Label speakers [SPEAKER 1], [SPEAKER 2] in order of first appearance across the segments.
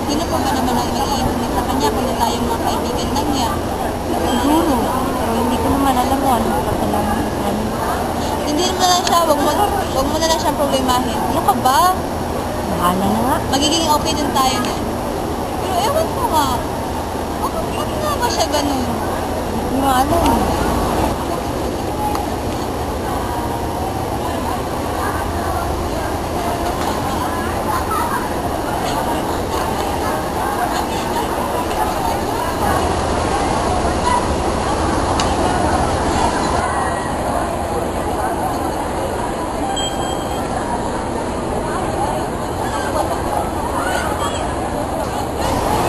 [SPEAKER 1] Sino pa ba naman ang mag-iintindi sa kanya kundi tayong mga kaibigan lang niya?
[SPEAKER 2] Siguro. Pero hindi ko naman alam mo ano kasalanan sa kanya.
[SPEAKER 1] Hindi mo na lang siya, wag mo na lang siyang problemahin. Ano ka ba?
[SPEAKER 2] Bahala na nga.
[SPEAKER 1] Magiging okay din tayo na. Pero ewan ko nga. Bakit nga ba siya ganun?
[SPEAKER 2] Hindi ko nga alam.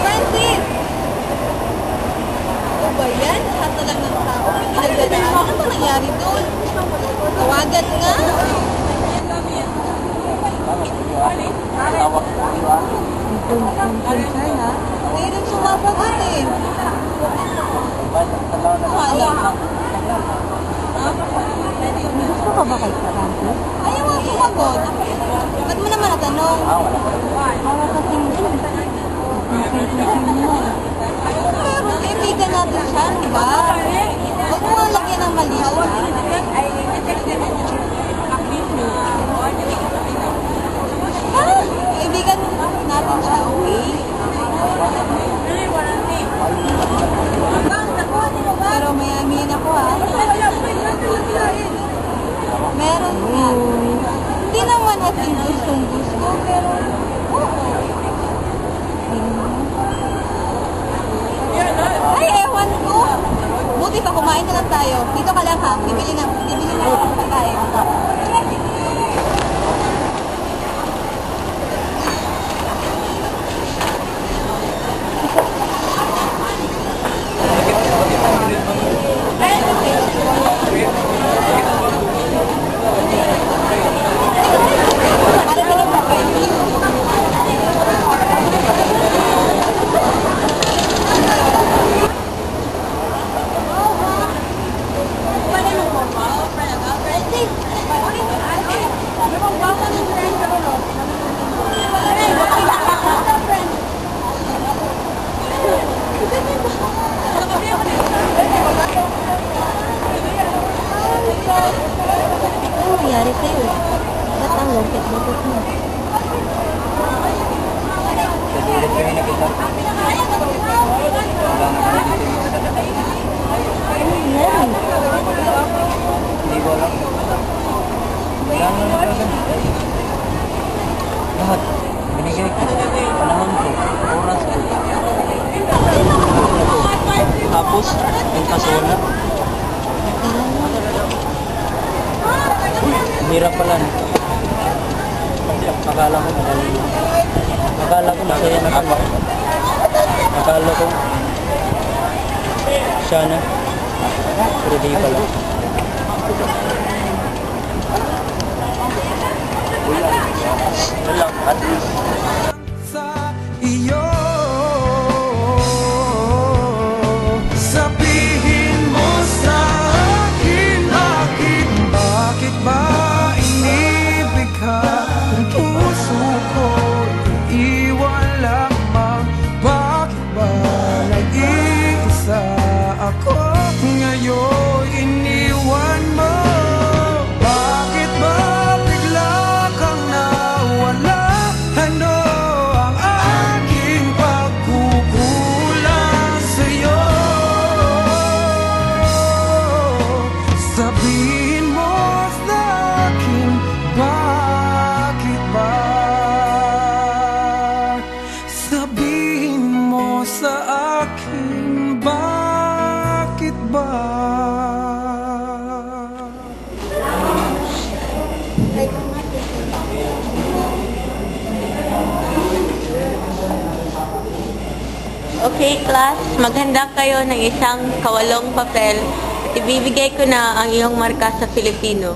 [SPEAKER 1] Francis! Ano ba yan? Lahat na lang ng tao. Pinagdadaan. Ano ba nangyari doon? Tawagan nga.
[SPEAKER 2] Ito sana.
[SPEAKER 1] Hindi rin sumasagot eh. Wala.
[SPEAKER 2] May gusto ka ba kay Francis?
[SPEAKER 1] Ayaw nga sumagot. Ba't mo naman natanong?
[SPEAKER 2] Para kasing nakikita mo.
[SPEAKER 1] Pero kaibigan natin siya, di ba? Huwag mo nga lagyan ng mali. Kaibigan natin siya, okay? Pero may amin ako ha. Meron nga. Hindi naman natin gustong gusto, pero oo. Ay, ewan ko. Buti pa, kumain na lang tayo. Dito ka lang ha. Bibili na ako ng pagkain. Para sa ng pagkain.
[SPEAKER 2] Ano nangyari sa'yo? Ba't ang lungkit-lungkit mo?
[SPEAKER 3] Sabihin ko yung nakita. Wala na kami dito.
[SPEAKER 2] Ano nangyari?
[SPEAKER 3] Hindi ko alam. Wala na talaga. Lahat. Binigay ko. Panahon ko. Oras ko. Tapos, yung kasona. Hirap pala. Akala ko madali lang. Akala ko masaya na kami. Akala ko siya na. Pero di pala. Wala, at least.
[SPEAKER 4] Sa iyo, sabihin mo sa akin, bakit ba inibig ka? Ang puso ko iiwan lamang. Bakit ba nag-iisa ako? Ngayon iniwan mo. Bakit ba bigla kang nawala? Ano ang aking pagkukulang sa'yo? Sabihin mo sa akin, bakit ba? Sabihin mo sa akin, bakit ba?
[SPEAKER 5] Okay, class, maghanda kayo ng isang kawalong papel. Ibibigay ko na ang iyong marka sa Filipino.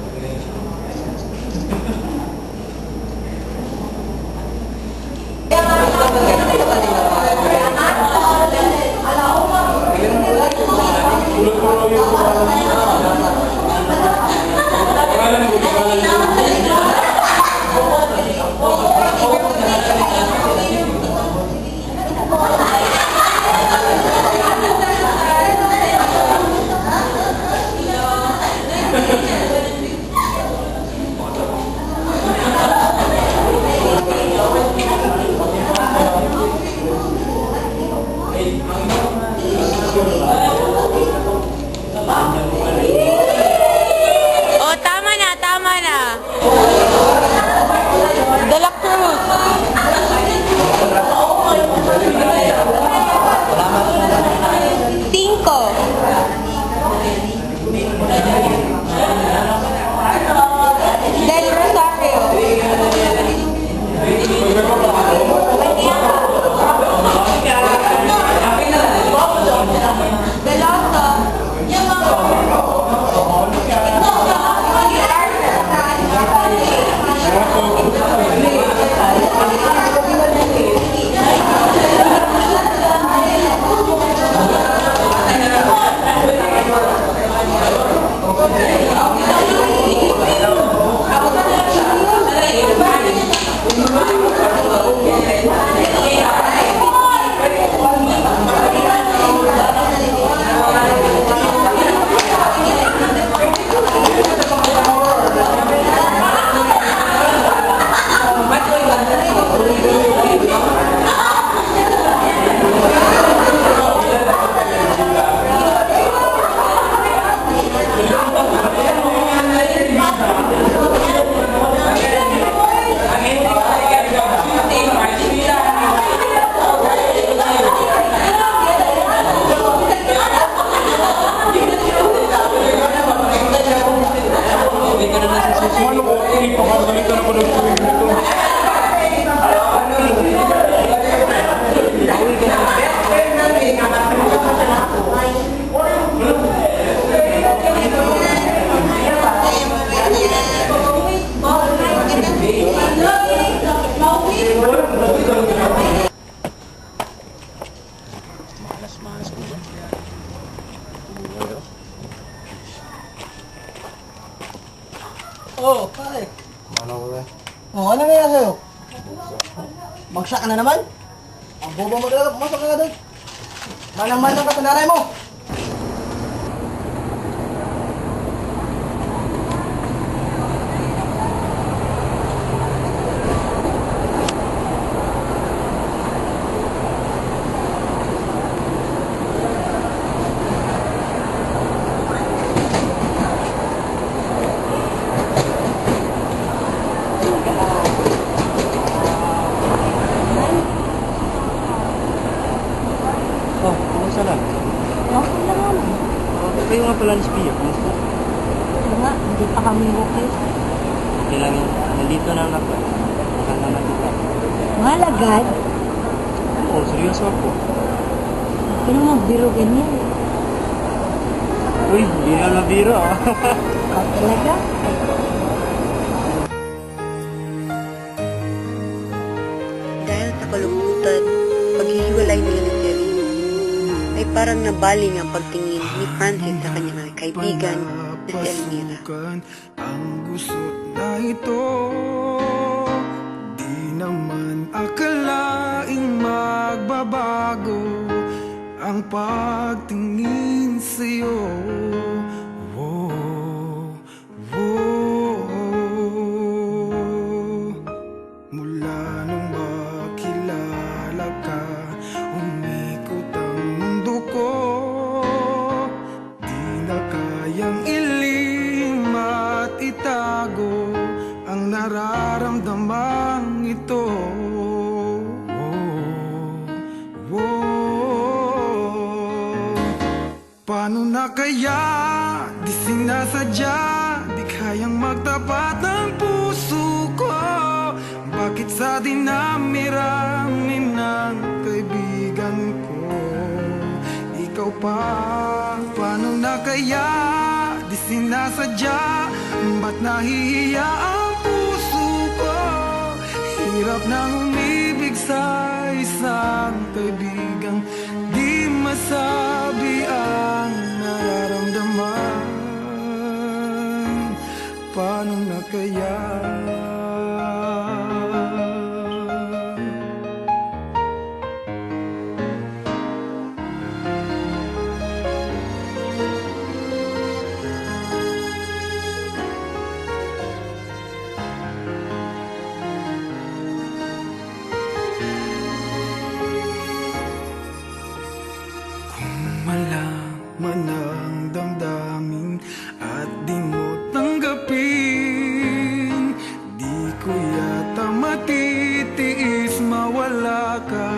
[SPEAKER 5] Oh, tama na, tama na. De La Cruz. Cinco. Del Rosario.
[SPEAKER 3] Oh, pare.
[SPEAKER 6] Ano ko ba?
[SPEAKER 3] Oh, ano nangyayari sa'yo? Bagsak ka na naman? Ang bobo mo talaga, pumasok ka na doon. Manang-manang ka sa nanay mo.
[SPEAKER 6] Oh, kumusta lang?
[SPEAKER 2] Okay lang naman.
[SPEAKER 6] Kayo nga pala ni Spia, kumusta?
[SPEAKER 2] Wala nga, hindi pa kami okay.
[SPEAKER 6] Okay lang yun. Nandito na anak ko. Maganda na kita.
[SPEAKER 2] Malagad.
[SPEAKER 6] Oo, seryoso ako.
[SPEAKER 2] Hindi naman magbiro ganyan.
[SPEAKER 6] Uy, hindi na nabiro ah.
[SPEAKER 2] Ikaw talaga.
[SPEAKER 7] Dahil sa kalungkutan, paghihiwalay nila ni Terry, ay parang nabaling ang pagtingin ni Francis sa kanyang kaibigan na si Elmira.
[SPEAKER 4] Ang gusot na ito, di naman akalaing magbabago ang pagtingin sa'yo. Oh, oh. Mula nung makilala ka, umikot ang mundo ko. Di na kayang ilim at itago ang nararamdaman ito. Paano na kaya? Di sinasadya, di kayang magtapat ang puso ko. Bakit sa dinami-rami ng kaibigan ko, ikaw pa? Paano na kaya? Di sinasadya, ba't nahihiya ang puso ko? Hirap nang umibig sa isang kaibigang di masabi ang nararamdaman. Paano na kaya? malaman ang damdamin at di mo tanggapin. Di ko yata matitiis mawala ka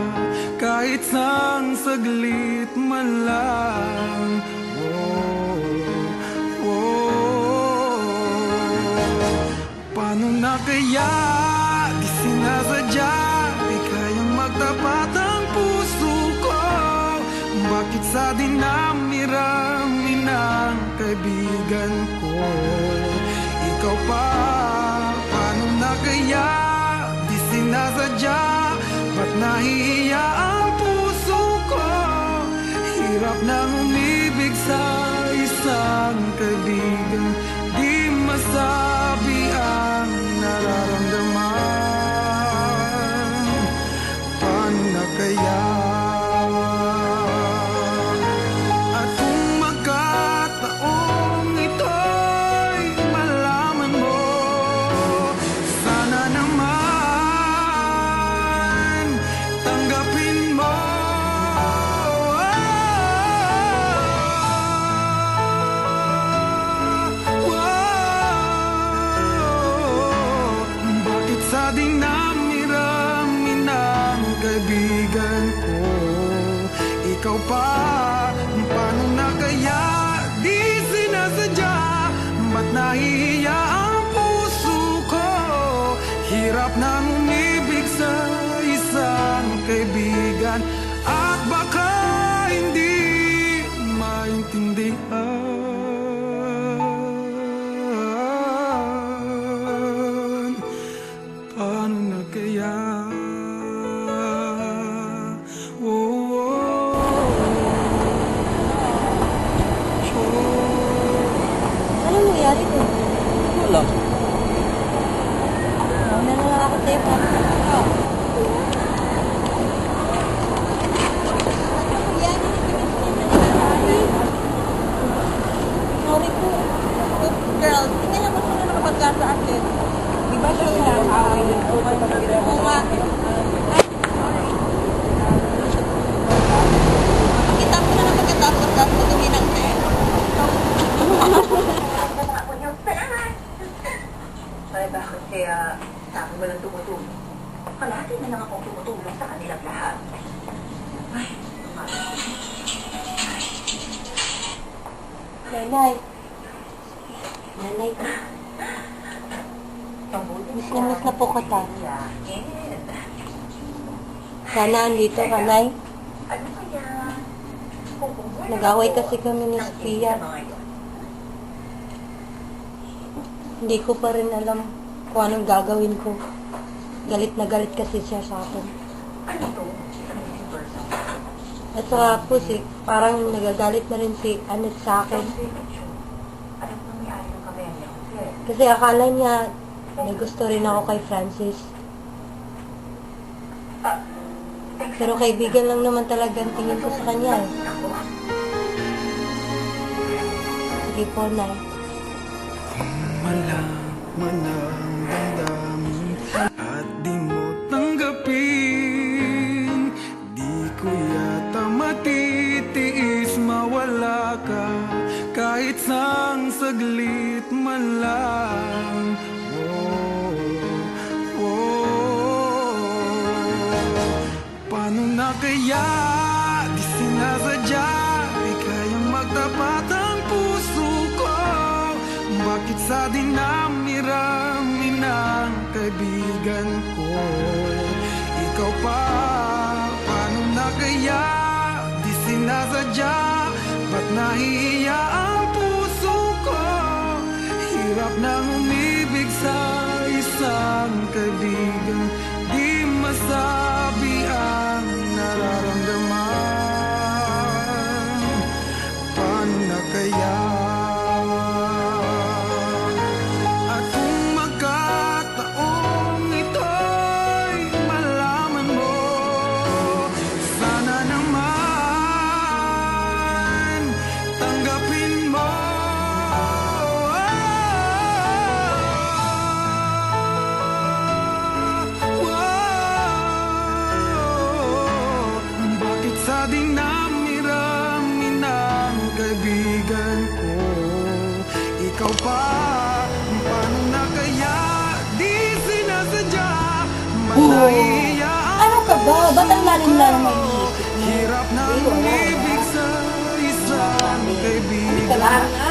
[SPEAKER 4] kahit sang saglit man lang. Paano na kaya di sinasadya, di kayang magtapat ang puso ko? Bakit sa dinami-rami ng kaibigan ko ikaw pa? Paano na kaya di sinasadya, ba't nahihiya ang puso ko? Hirap nang umibig sa isang kaibigan, di masabi ang nararamdaman. Paano na kaya? At kung magkataong ito'y malaman mo, sana naman tanggapin mo. Bakit sa dinami-rami ng kaibigan ko ikaw pa? Paano na kaya di sinasadya, ba't nahihiya ang puso ko? Hirap nang umibig sa isang kaibigan at baka hindi maintindihan. Paano na kaya?
[SPEAKER 2] Ano nangyari ko?
[SPEAKER 6] Wala.
[SPEAKER 2] Ano na lang ako tayo pa?
[SPEAKER 1] Yan.
[SPEAKER 2] Sorry po.
[SPEAKER 1] Girl, hindi naman sila nakapagka sa akin. Di ba siya away ng Oo nga. Kita mo na pagkatapos tapos tumingin ng pera.
[SPEAKER 8] Ay, bakit kaya sa akin walang tumutulong? Kalahati na lang akong tumutulong sa kanilang lahat. Ay,
[SPEAKER 2] Nanay. Nanay. Miss na po kita. Sana andito ka, Nay.
[SPEAKER 8] ano kaya? Kung wala
[SPEAKER 2] Nag-away
[SPEAKER 8] ako
[SPEAKER 2] kasi kami ni
[SPEAKER 8] ng
[SPEAKER 2] Sophia.
[SPEAKER 8] mga yun,
[SPEAKER 2] Hindi ko pa rin alam kung anong gagawin ko. Galit na galit kasi siya sa akin.
[SPEAKER 8] ano to? Ano yung person?
[SPEAKER 2] At saka po parang nagagalit na rin si Annette sa akin.
[SPEAKER 8] Ano ang nangyari ng kamerya? Okay.
[SPEAKER 2] Kasi akala niya may gusto rin ako kay Francis. Pero kaibigan lang naman talaga ang tingin ko sa kanya eh. Sige po, Nay.
[SPEAKER 4] Malaman ang damdamin at di mo tanggapin. Di ko yata matitiis mawala ka kahit sang saglit man lang. Paano na kaya di sinasadya, di kayang magtapat ang puso ko? Bakit sa dinami-rami ng kaibigan ko ikaw pa? Paano na kaya di sinasadya, ba't nahihiya ang puso ko? Hirap nang umibig sa isang kaibigan, di masabi ang nararamdaman. Paano na kaya? At kung magkataong ito'y malaman mo, sana naman tanggapin mo. kaibigan ko. Ikaw pa, paano na kaya? Di sinasadya, malahiya.
[SPEAKER 2] Ano ka ba? Ba't ang lalim-lalim ang iisip mo?
[SPEAKER 4] Hirap ng ibig sa isang
[SPEAKER 1] Hindi ka
[SPEAKER 4] kaibigan.
[SPEAKER 1] lang nga.